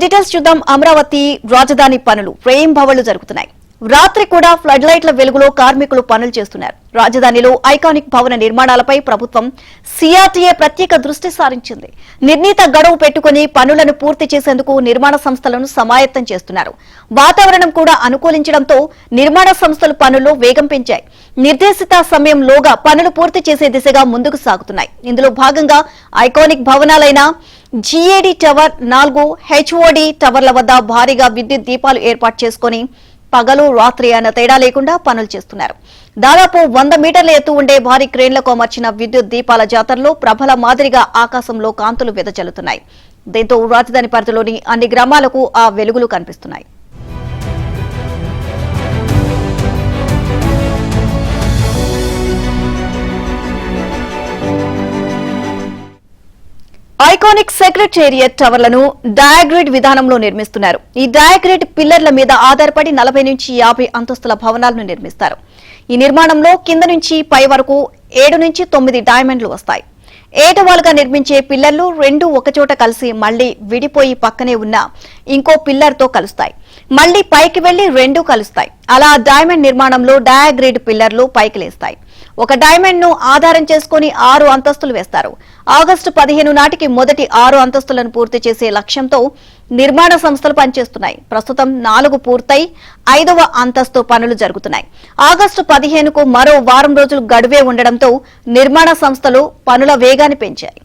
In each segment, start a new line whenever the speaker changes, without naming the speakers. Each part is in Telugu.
డీటెయిల్స్ చూద్దాం. అమరావతి రాజధాని పనులు ప్రేంభవళ్లు జరుగుతున్నాయి. రాత్రి కూడా ఫ్లడ్ లైట్ల వెలుగులో కార్మికులు పనులు చేస్తున్నారు. రాజధానిలో ఐకానిక్ భవన నిర్మాణాలపై ప్రభుత్వం సిఆర్టీఏ ప్రత్యేక దృష్టి సారించింది. నిర్ణీత గడువు పెట్టుకుని పనులను పూర్తి చేసేందుకు నిర్మాణ సంస్థలను సమాయత్తం చేస్తున్నారు. వాతావరణం కూడా అనుకూలించడంతో నిర్మాణ సంస్థలు పనుల్లో వేగం పెంచాయి. నిర్దేశిత సమయంలోగా పనులు పూర్తి చేసే దిశగా ముందుకు సాగుతున్నాయి. ఇందులో భాగంగా ఐకానిక్ భవనాలైన జీఏడీ టవర్ 4, హెచ్ఓడి టవర్ల వద్ద భారీగా విద్యుత్ దీపాలు ఏర్పాటు చేసుకుని పగలు రాత్రి అన్న తేడా లేకుండా పనులు చేస్తున్నారు. దాదాపు 100 మీటర్ల ఎత్తు ఉండే భారీ క్రేన్లకు అమర్చిన విద్యుత్ దీపాల జాతరలో ప్రభల మాదిరిగా ఆకాశంలో కాంతులు వెదజల్లుతున్నాయి. దీంతో రాజధాని పరిధిలోని అన్ని గ్రామాలకు ఆ వెలుగులు కనిపిస్తున్నాయి. ఐకానిక్ సెక్రటేరియట్ టవర్లను డయాగ్రిడ్ విధానంలో నిర్మిస్తున్నారు. ఈ డయాగ్రిడ్ పిల్లర్ల మీద ఆధారపడి 40 నుంచి 50 అంతస్తుల భవనాలను నిర్మిస్తారు. ఈ నిర్మాణంలో కింద నుంచి పై వరకు 7 నుంచి 9 డైమండ్లు వస్తాయి. ఏటవాలుగా నిర్మించే పిల్లర్లు 2 ఒకచోట కలిసి మళ్లీ విడిపోయి పక్కనే ఉన్న ఇంకో పిల్లర్ తో కలుస్తాయి. మళ్లీ పైకి వెళ్లి 2 కలుస్తాయి. అలా డైమండ్ నిర్మాణంలో డయాగ్రిడ్ పిల్లర్లు పైకి లేస్తాయి. ఒక డైమండ్ ను ఆధారం చేసుకుని 6 అంతస్తులు వేస్తారు. ఆగస్టు 15 నాటికి మొదటి 6 అంతస్తులను పూర్తి చేసే లక్ష్యంతో నిర్మాణ సంస్థలు పనిచేస్తున్నాయి. ప్రస్తుతం 4 పూర్తయి 5వ అంతస్తు పనులు జరుగుతున్నాయి. ఆగస్టు 15కు మరో వారం రోజులు గడువే ఉండడంతో నిర్మాణ సంస్థలు పనుల వేగాన్ని పెంచాయి.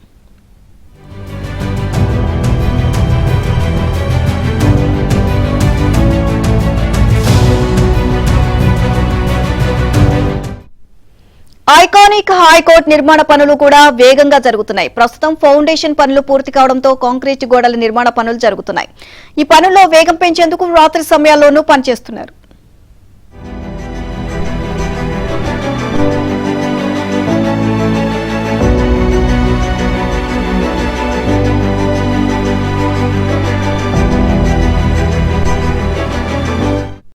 ఐకానిక్ హైకోర్టు నిర్మాణ పనులు కూడా వేగంగా జరుగుతున్నాయి. ప్రస్తుతం ఫౌండేషన్ పనులు పూర్తి కావడంతో కాంక్రీట్ గోడల నిర్మాణ పనులు జరుగుతున్నాయి. ఈ పనుల్లో వేగం పెంచేందుకు రాత్రి సమయాల్లోనూ పనిచేస్తున్నారు.